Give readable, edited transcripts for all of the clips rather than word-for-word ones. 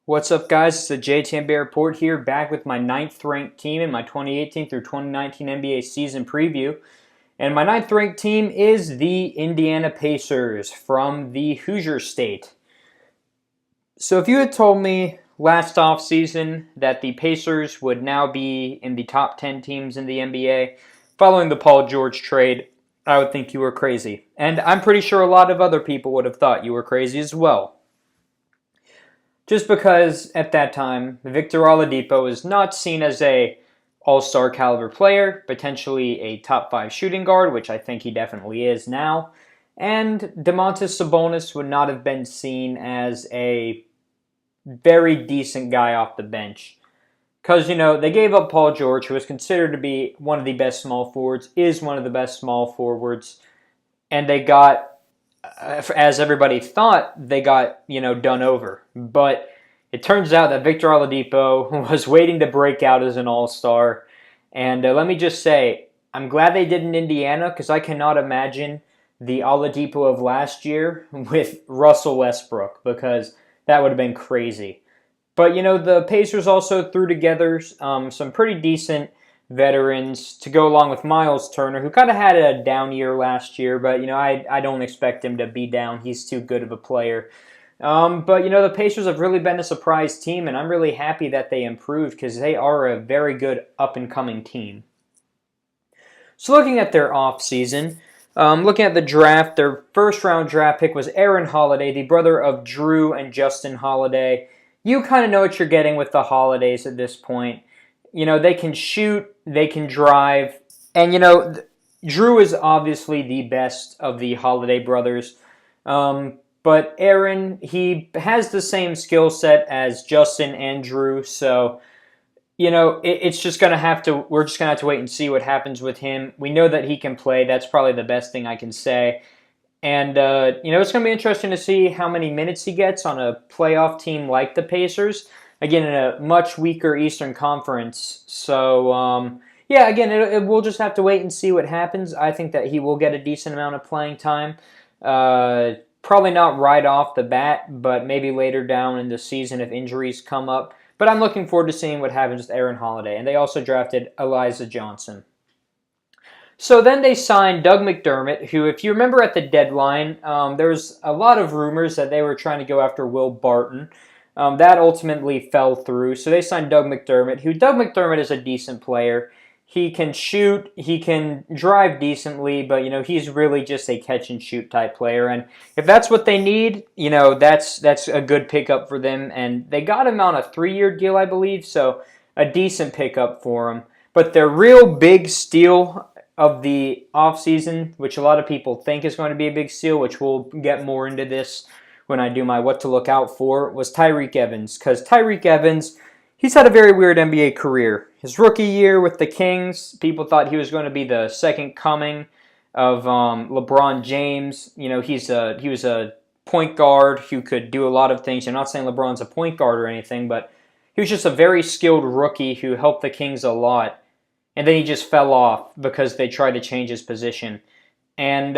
What's up, guys? It's the JTMB Report here, back with my ninth ranked team in my 2018 through 2019 NBA season preview. And my ninth ranked team is the Indiana Pacers from the Hoosier State. So if you had told me last offseason that the Pacers would now be in the top 10 teams in the NBA following the Paul George trade, I would think you were crazy. And I'm pretty sure a lot of other people would have thought you were crazy as well. Just because at that time, Victor Oladipo is not seen as a all-star caliber player, potentially a top 5 shooting guard, which I think he definitely is now, and Domantas Sabonis would not have been seen as a very decent guy off the bench. Because, they gave up Paul George, who was considered to be one of the best small forwards, is one of the best small forwards, and they got, as everybody thought, they got, done over. But it turns out that Victor Oladipo was waiting to break out as an all-star. And let me just say, I'm glad they did in Indiana because I cannot imagine the Oladipo of last year with Russell Westbrook, because that would have been crazy. But, the Pacers also threw together some pretty decent veterans to go along with Miles Turner, who kind of had a down year last year, but, I don't expect him to be down. He's too good of a player. But, the Pacers have really been a surprise team, and I'm really happy that they improved because they are a very good up-and-coming team. So looking at their offseason, looking at the draft, their first-round draft pick was Aaron Holiday, the brother of Drew and Justin Holiday. You kind of know what you're getting with the Holidays at this point. They can shoot, they can drive, and, Drew is obviously the best of the Holiday brothers. But Aaron, he has the same skill set as Justin and Drew, so, it's just going to have to, we're just going to have to wait and see what happens with him. We know that he can play. That's probably the best thing I can say. And, it's going to be interesting to see how many minutes he gets on a playoff team like the Pacers. Again, in a much weaker Eastern Conference. So, we'll just have to wait and see what happens. I think that he will get a decent amount of playing time. Probably not right off the bat, but maybe later down in the season if injuries come up. But I'm looking forward to seeing what happens with Aaron Holiday. And they also drafted Elijah Johnson. So then they signed Doug McDermott, who, if you remember at the deadline, there was a lot of rumors that they were trying to go after Will Barton. That ultimately fell through. So they signed Doug McDermott, who Doug McDermott is a decent player. He can shoot, he can drive decently, but, he's really just a catch-and-shoot type player. And if that's what they need, that's a good pickup for them. And they got him on a 3-year deal, I believe, so a decent pickup for him. But their real big steal of the offseason, which a lot of people think is going to be a big steal, which we'll get more into this when I do my what to look out for, was Tyreke Evans. Because Tyreke Evans, he's had a very weird NBA career. His rookie year with the Kings, people thought he was going to be the second coming of LeBron James. He was a point guard who could do a lot of things. I'm not saying LeBron's a point guard or anything, but he was just a very skilled rookie who helped the Kings a lot. And then he just fell off because they tried to change his position. And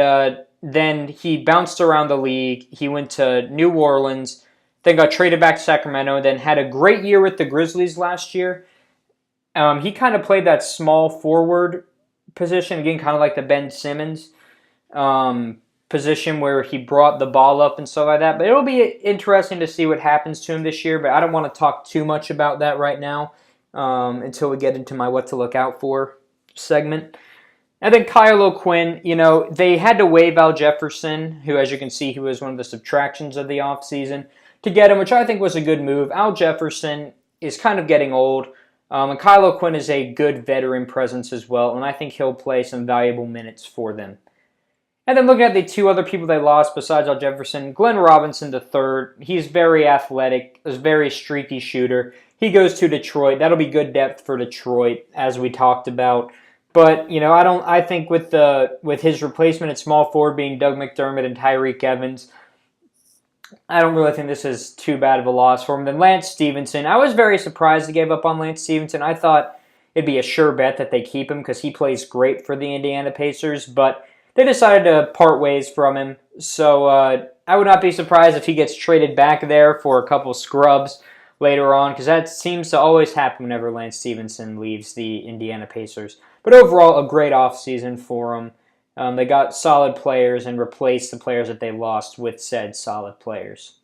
then he bounced around the league. He went to New Orleans, then got traded back to Sacramento, then had a great year with the Grizzlies last year. He kind of played that small forward position, again, kind of like the Ben Simmons position where he brought the ball up and stuff like that. But it'll be interesting to see what happens to him this year, but I don't want to talk too much about that right now until we get into my what to look out for segment. And then Kyle O'Quinn, they had to waive Al Jefferson, who, as you can see, he was one of the subtractions of the offseason, to get him, which I think was a good move. Al Jefferson is kind of getting old, and Kyle O'Quinn is a good veteran presence as well, and I think he'll play some valuable minutes for them. And then looking at the two other people they lost besides Al Jefferson, Glenn Robinson III, he's very athletic, a very streaky shooter. He goes to Detroit. That'll be good depth for Detroit, as we talked about. But, I think with his replacement at small forward being Doug McDermott and Tyreke Evans, I don't really think this is too bad of a loss for him. Then Lance Stevenson, I was very surprised they gave up on Lance Stevenson. I thought it'd be a sure bet that they keep him because he plays great for the Indiana Pacers, but they decided to part ways from him. So I would not be surprised if he gets traded back there for a couple scrubs. later on, because that seems to always happen whenever Lance Stevenson leaves the Indiana Pacers. But overall, a great offseason for them. They got solid players and replaced the players that they lost with said solid players.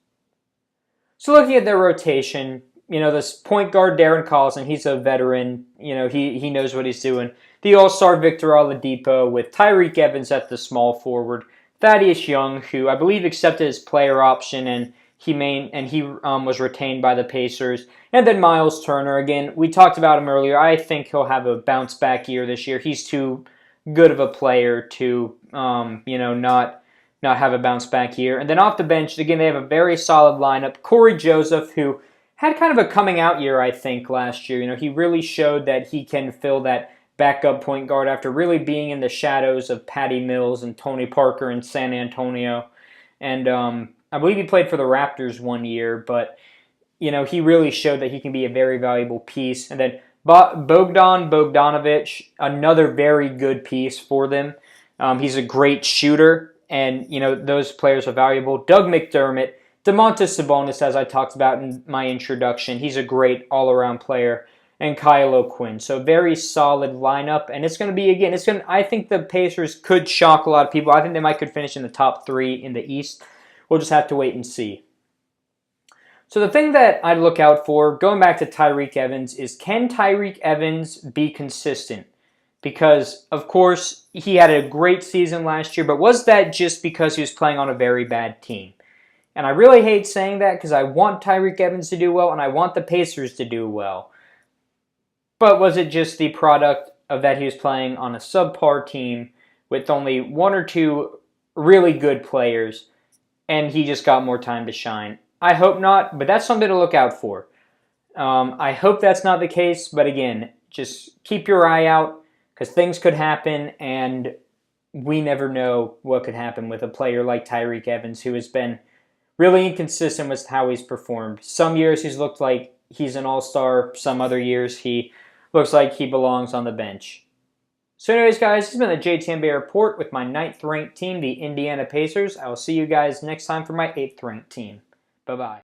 So looking at their rotation, this point guard Darren Collison, he's a veteran. He knows what he's doing. The All-Star Victor Oladipo with Tyreke Evans at the small forward. Thaddeus Young, who I believe accepted his player option and he was retained by the Pacers. And then Miles Turner, again, we talked about him earlier. I think he'll have a bounce back year this year. He's too good of a player to not have a bounce back year. And then off the bench, again, they have a very solid lineup. Corey Joseph, who had kind of a coming out year, I think, last year. He really showed that he can fill that backup point guard after really being in the shadows of Patty Mills and Tony Parker in San Antonio. And I believe he played for the Raptors one year, but he really showed that he can be a very valuable piece. And then Bogdan Bogdanovic, another very good piece for them. He's a great shooter, and those players are valuable. Doug McDermott, Domantas Sabonis, as I talked about in my introduction, he's a great all-around player. And Kyle O'Quinn. So very solid lineup. And it's going to be, again, I think the Pacers could shock a lot of people. I think they could finish in the top 3 in the East. We'll just have to wait and see. So the thing that I'd look out for, going back to Tyreke Evans, is can Tyreke Evans be consistent? Because, of course, he had a great season last year, but was that just because he was playing on a very bad team? And I really hate saying that because I want Tyreke Evans to do well and I want the Pacers to do well. But was it just the product of that he was playing on a subpar team with only 1 or 2 really good players and he just got more time to shine? I hope not, but that's something to look out for. I hope that's not the case, but again, just keep your eye out because things could happen and we never know what could happen with a player like Tyreke Evans, who has been really inconsistent with how he's performed. Some years he's looked like he's an all-star. Some other years he looks like he belongs on the bench. So anyways, guys, this has been the JTNBA Report with my 9th ranked team, the Indiana Pacers. I will see you guys next time for my 8th ranked team. Bye-bye.